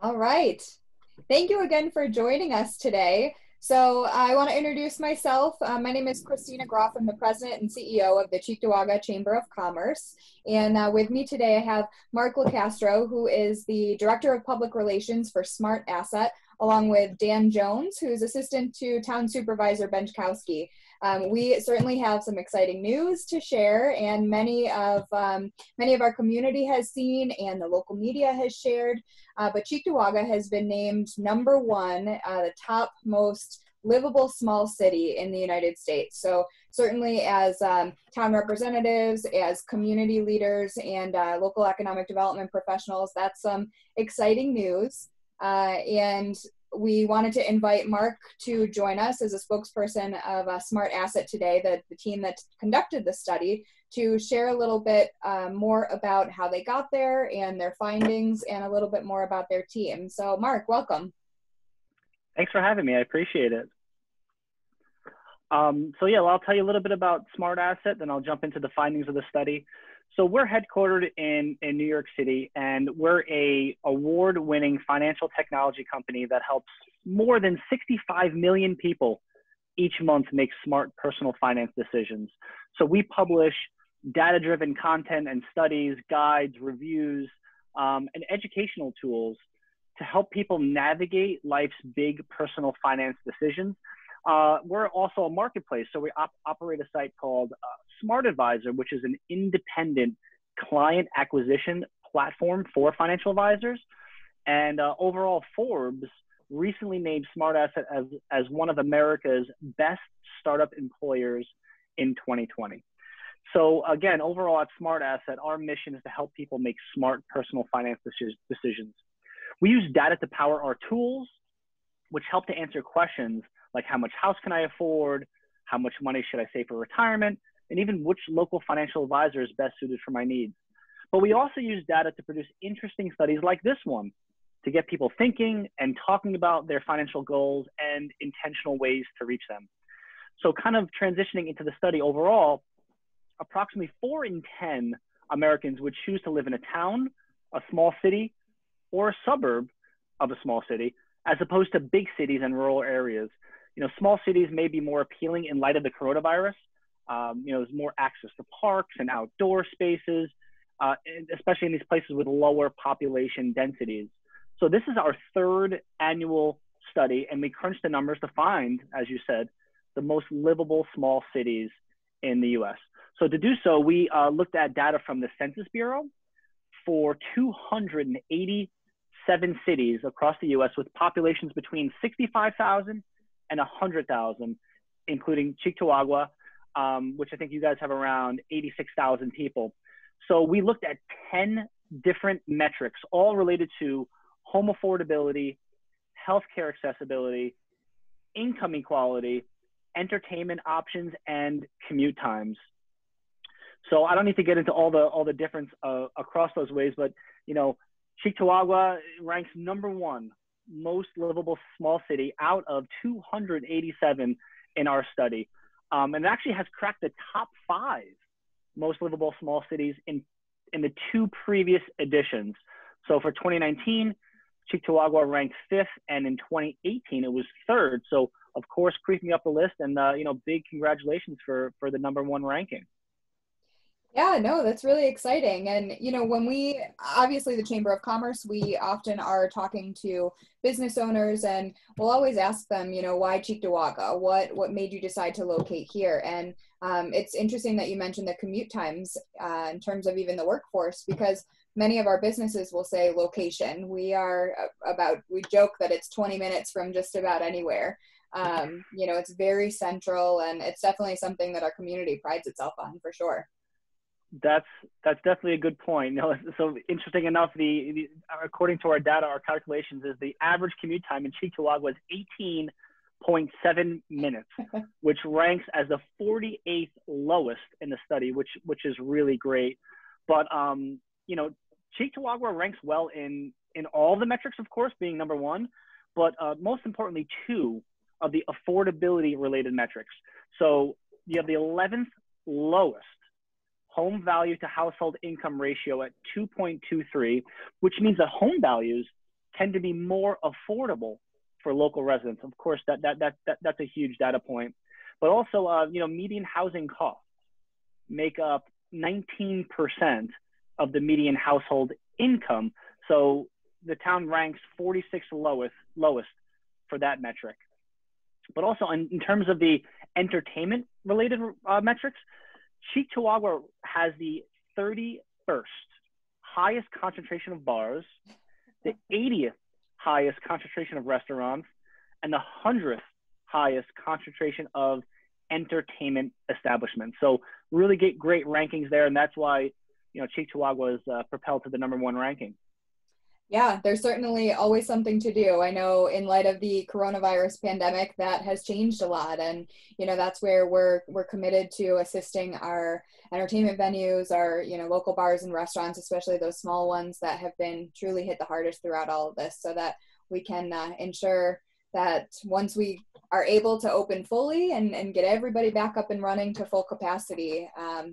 All right. Thank you again for joining us today. So I want to introduce myself. My name is Christina Groff. I'm the president and CEO of the Cheektowaga Chamber of Commerce. And with me today, I have Mark LaCastro, who is the Director of Public Relations for Smart Asset, along with Dan Jones, who's Assistant to Town Supervisor Benchkowski. We certainly have some exciting news to share, and many of our community has seen, and the local media has shared. But Cheektowaga has been named number one, the top most livable small city in the United States. So certainly as town representatives, as community leaders, and local economic development professionals, that's some exciting news. And we wanted to invite Mark to join us as a spokesperson of Smart Asset today, the team that conducted the study, to share a little bit more about how they got there and their findings, and a little bit more about their team. So Mark, welcome. Thanks for having me. I appreciate it. Well, I'll tell you a little bit about Smart Asset, then I'll jump into the findings of the study. So we're headquartered in New York City, and we're a award-winning financial technology company that helps more than 65 million people each month make smart personal finance decisions. So we publish data-driven content and studies, guides, reviews, and educational tools to help people navigate life's big personal finance decisions. We're also a marketplace, so we operate a site called Smart Advisor, which is an independent client acquisition platform for financial advisors. And overall, Forbes recently named Smart Asset as one of America's best startup employers in 2020. So again, overall at Smart Asset, our mission is to help people make smart personal finance decisions. We use data to power our tools, which help to answer questions like how much house can I afford, how much money should I save for retirement, and even which local financial advisor is best suited for my needs. But we also use data to produce interesting studies like this one to get people thinking and talking about their financial goals and intentional ways to reach them. So kind of transitioning into the study overall, approximately 4 in 10 Americans would choose to live in a town, a small city, or a suburb of a small city, as opposed to big cities and rural areas. You know, small cities may be more appealing in light of the coronavirus. There's more access to parks and outdoor spaces, especially in these places with lower population densities. So this is our 3rd annual study, and we crunched the numbers to find, as you said, the most livable small cities in the US. So to do so, we looked at data from the Census Bureau for 287 cities across the US with populations between 65,000 and 100,000, including Cheektowaga, which I think you guys have around 86,000 people. So we looked at 10 different metrics, all related to home affordability, healthcare accessibility, income equality, entertainment options, and commute times. So I don't need to get into all the difference across those ways, but you know, Cheektowaga ranks number 1 most livable small city out of 287 in our study, and it actually has cracked the top 5 most livable small cities in the 2 previous editions. So for 2019, Cheektowaga ranked 5th, and in 2018 it was 3rd. So of course, creeping up the list, and big congratulations for the number 1 ranking. Yeah, no, that's really exciting. And, when obviously the Chamber of Commerce, we often are talking to business owners, and we'll always ask them, why Cheektowaga? What made you decide to locate here? And it's interesting that you mentioned the commute times in terms of even the workforce, because many of our businesses will say location. We joke that it's 20 minutes from just about anywhere. It's very central, and it's definitely something that our community prides itself on, for sure. That's definitely a good point. So interesting enough, according to our data, our calculations is the average commute time in Cheektowaga was 18.7 minutes, which ranks as the 48th lowest in the study, which is really great. But Cheektowaga ranks well in all the metrics, of course, being number 1, but most importantly, 2 of the affordability related metrics. So you have the 11th lowest home value to household income ratio at 2.23, which means that home values tend to be more affordable for local residents. Of course, that's a huge data point. But also, median housing costs make up 19% of the median household income. So the town ranks 46th lowest for that metric. But also in terms of the entertainment related metrics, Cheektowaga has the 31st highest concentration of bars, the 80th highest concentration of restaurants, and the 100th highest concentration of entertainment establishments. So really great rankings there, and that's why Cheektowaga is propelled to the #1 ranking. Yeah, there's certainly always something to do. I know in light of the coronavirus pandemic, that has changed a lot. And, that's where we're committed to assisting our entertainment venues, our, local bars and restaurants, especially those small ones that have been truly hit the hardest throughout all of this, so that we can ensure that once we are able to open fully and get everybody back up and running to full capacity,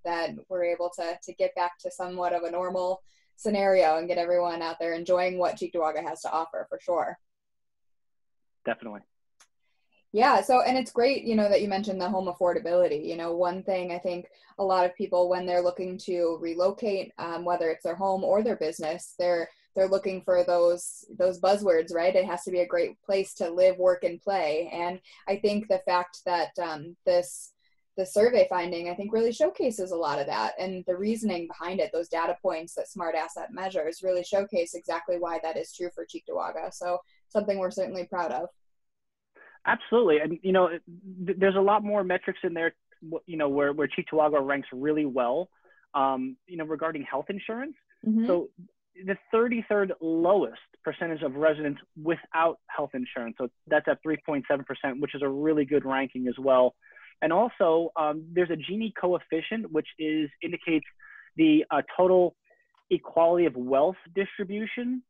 that we're able to get back to somewhat of a normal scenario and get everyone out there enjoying what Cheektowaga has to offer, for sure. Definitely. Yeah. So, and it's great, that you mentioned the home affordability. One thing I think a lot of people, when they're looking to relocate, whether it's their home or their business, they're looking for those buzzwords, right? It has to be a great place to live, work, and play. And I think the fact that the survey finding, I think, really showcases a lot of that, and the reasoning behind it, those data points that Smart Asset measures really showcase exactly why that is true for Cheektowaga. So something we're certainly proud of. Absolutely. And, there's a lot more metrics in there, where Cheektowaga ranks really well, regarding health insurance. Mm-hmm. So the 33rd lowest percentage of residents without health insurance. So that's at 3.7%, which is a really good ranking as well. And also, there's a Gini coefficient, which indicates the total equality of wealth distribution.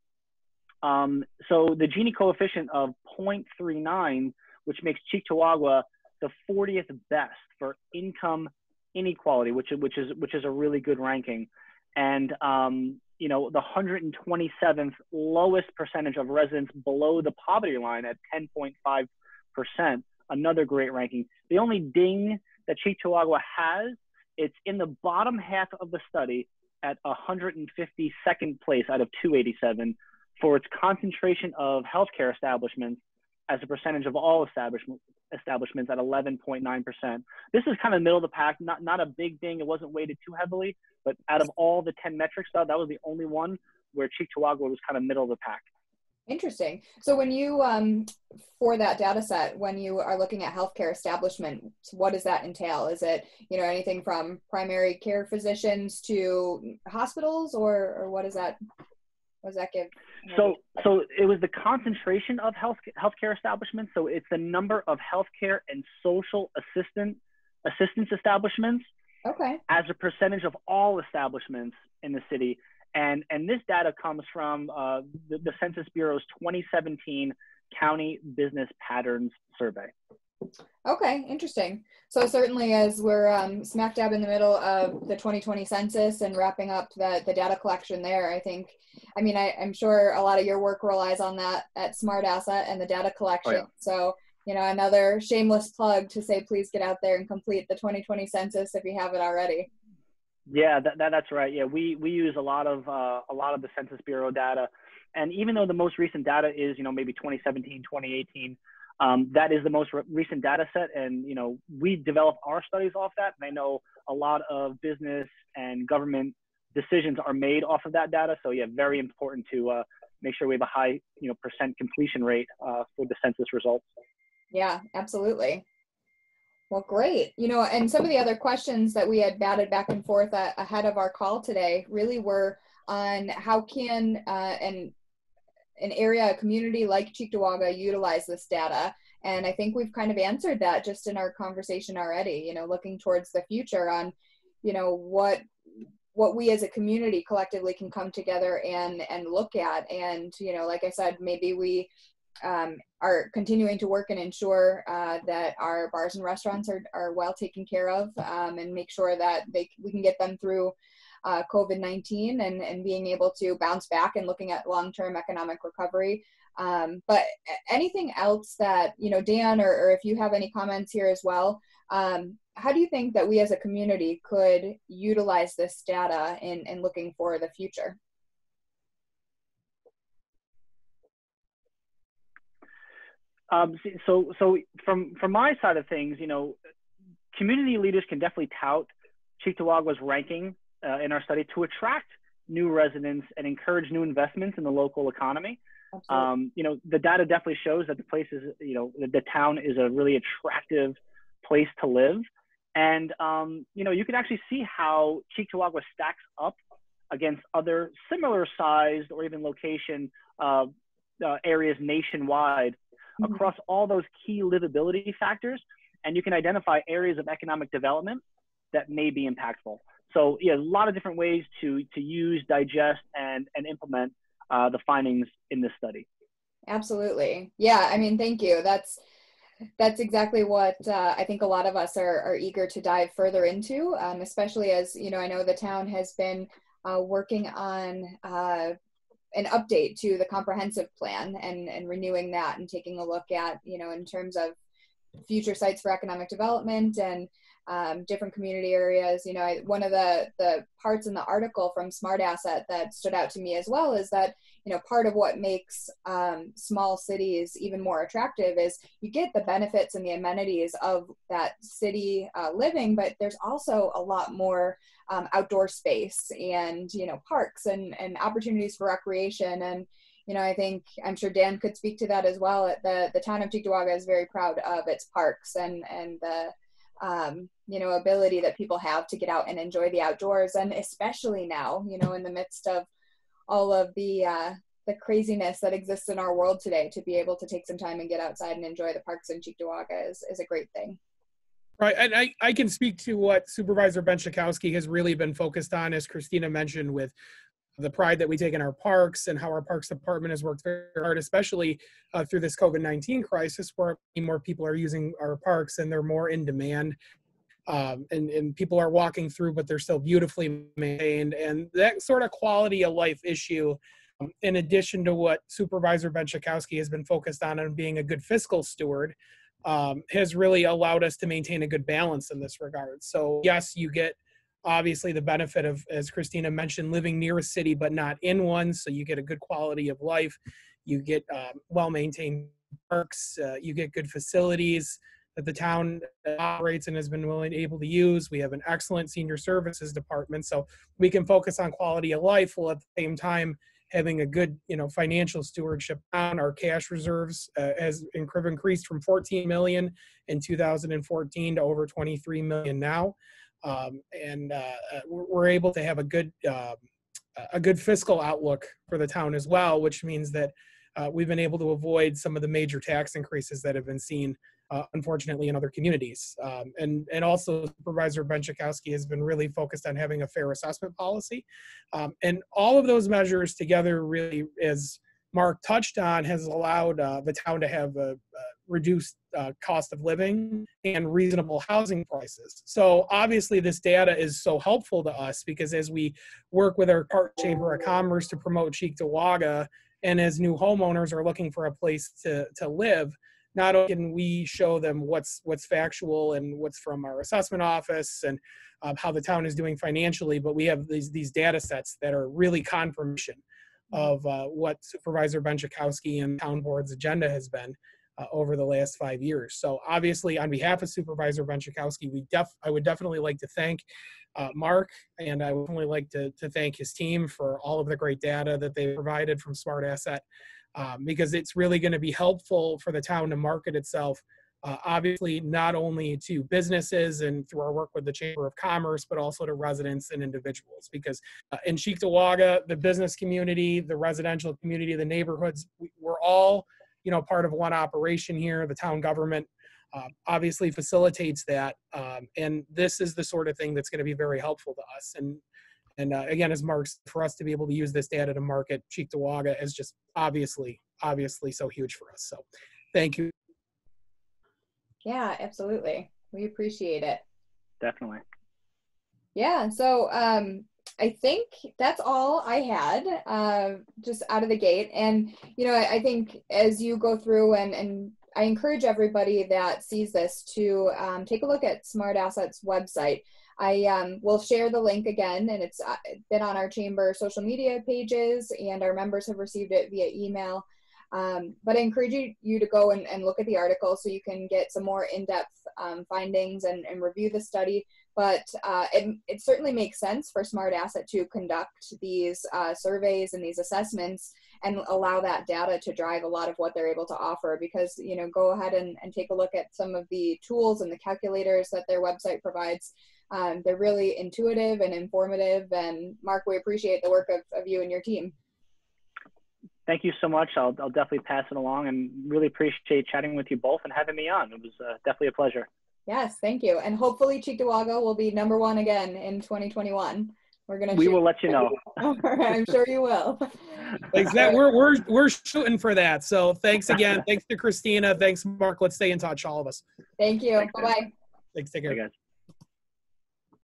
So the Gini coefficient of 0.39, which makes Cheektowaga the 40th best for income inequality, which is a really good ranking. And the 127th lowest percentage of residents below the poverty line at 10.5%. Another great ranking. The only ding that Cheektowaga has, it's in the bottom half of the study at 152nd place out of 287 for its concentration of healthcare establishments as a percentage of all establishments at 11.9%. This is kind of middle of the pack, not a big ding. It wasn't weighted too heavily, but out of all the 10 metrics, that was the only one where Cheektowaga was kind of middle of the pack. Interesting. So when you, for that data set, when you are looking at healthcare establishments, what does that entail? Is it, anything from primary care physicians to hospitals, or what does that give? So it was the concentration of healthcare establishments. So it's the number of healthcare and social assistance establishments, okay, as a percentage of all establishments in the city. And this data comes from the Census Bureau's 2017 County Business Patterns Survey. Okay, interesting. So certainly, as we're smack dab in the middle of the 2020 census and wrapping up the data collection there, I'm sure a lot of your work relies on that at Smart Asset and the data collection. Oh, yeah. So, another shameless plug to say, please get out there and complete the 2020 census if you haven't already. Yeah, that's right. Yeah, we use a lot of the Census Bureau data, and even though the most recent data is maybe 2017, 2018, that is the most recent data set, and we develop our studies off that. And I know a lot of business and government decisions are made off of that data. So yeah, very important to make sure we have a high percent completion rate for the census results. Yeah, absolutely. Well, great. And some of the other questions that we had batted back and forth ahead of our call today really were on how can an area, a community like Cheektowaga utilize this data. And I think we've kind of answered that just in our conversation already, looking towards the future on, what we as a community collectively can come together and look at. And, like I said, maybe we are continuing to work and ensure that our bars and restaurants are well taken care of, and make sure that we can get them through COVID-19 and being able to bounce back and looking at long-term economic recovery. But anything else that, Dan, or if you have any comments here as well, how do you think that we as a community could utilize this data in looking for the future? So from my side of things, community leaders can definitely tout Cheektowaga's ranking in our study to attract new residents and encourage new investments in the local economy. The data definitely shows that the place is, the town is a really attractive place to live. And, you can actually see how Cheektowaga stacks up against other similar sized or even location areas nationwide across all those key livability factors. And you can identify areas of economic development that may be impactful. So yeah, a lot of different ways to use, digest, and implement the findings in this study. Absolutely. Yeah, I mean, thank you. That's exactly what I think a lot of us are eager to dive further into, especially as, I know the town has been working on an update to the comprehensive plan and renewing that and taking a look at, in terms of future sites for economic development and different community areas. One of the parts in the article from Smart Asset that stood out to me as well is that, part of what makes small cities even more attractive is you get the benefits and the amenities of that city living, but there's also a lot more outdoor space and, parks and opportunities for recreation. And, I'm sure Dan could speak to that as well. The town of Cheektowaga is very proud of its parks and the ability that people have to get out and enjoy the outdoors. And especially now, in the midst of all of the craziness that exists in our world today, to be able to take some time and get outside and enjoy the parks in Cheektowaga is a great thing. Right, and I can speak to what Supervisor Benczkowski has really been focused on, as Christina mentioned, with the pride that we take in our parks and how our Parks Department has worked very hard, especially through this COVID-19 crisis, where more people are using our parks and they're more in demand. And people are walking through, but they're still beautifully maintained. And that sort of quality of life issue, in addition to what Supervisor Benczkowski has been focused on being a good fiscal steward, has really allowed us to maintain a good balance in this regard. So yes, you get obviously the benefit of, as Christina mentioned, living near a city but not in one, so you get a good quality of life. You get well-maintained parks, you get good facilities that the town operates and has been able to use. We have an excellent senior services department, so we can focus on quality of life while at the same time having a good, financial stewardship on our cash reserves has increased from 14 million in 2014 to over 23 million now. We're able to have a good fiscal outlook for the town as well, which means that we've been able to avoid some of the major tax increases that have been seen, unfortunately, in other communities. And also, Supervisor Benczkowski has been really focused on having a fair assessment policy. And all of those measures together really, as Mark touched on, has allowed the town to have a reduced cost of living and reasonable housing prices. So obviously this data is so helpful to us because as we work with our Chamber of Commerce to promote Cheektowaga, and as new homeowners are looking for a place to live, not only can we show them what's factual and what's from our assessment office and how the town is doing financially, but we have these data sets that are really confirmation of what Supervisor Benczkowski and Town Board's agenda has been over the last 5 years. So obviously, on behalf of Supervisor Benczkowski, I would definitely like to thank Mark, and I would definitely like to thank his team for all of the great data that they provided from Smart Asset, because it's really going to be helpful for the town to market itself, obviously not only to businesses and through our work with the Chamber of Commerce, but also to residents and individuals. Because in Cheektowaga, the business community, the residential community, the neighborhoods, we're all part of one operation here. The town government obviously facilitates that, and this is the sort of thing that's going to be very helpful to us. And again, as Mark said, for us to be able to use this data to market Cheektowaga is just obviously so huge for us. So thank you. Yeah, absolutely. We appreciate it. Definitely. Yeah. So I think that's all I had, just out of the gate. And, you know, I think as you go through and I encourage everybody that sees this to take a look at SmartAsset's website. I will share the link again, and it's been on our chamber social media pages, and our members have received it via email. But I encourage you to go and look at the article so you can get some more in-depth findings and review the study. But it certainly makes sense for SmartAsset to conduct these surveys and these assessments and allow that data to drive a lot of what they're able to offer, because, you know, go ahead and take a look at some of the tools and the calculators that their website provides. They're really intuitive and informative. And Mark, we appreciate the work of you and your team. Thank you so much. I'll definitely pass it along, and really appreciate chatting with you both and having me on. It was definitely a pleasure. Yes, thank you. And hopefully Cheektowaga will be #1 again in 2021. We will let you know. All right, I'm sure you will. Thanks. That we're shooting for that. So thanks again. Thanks to Christina. Thanks, Mark. Let's stay in touch, all of us. Thank you. Bye-bye. Thanks. Take care. Bye, guys.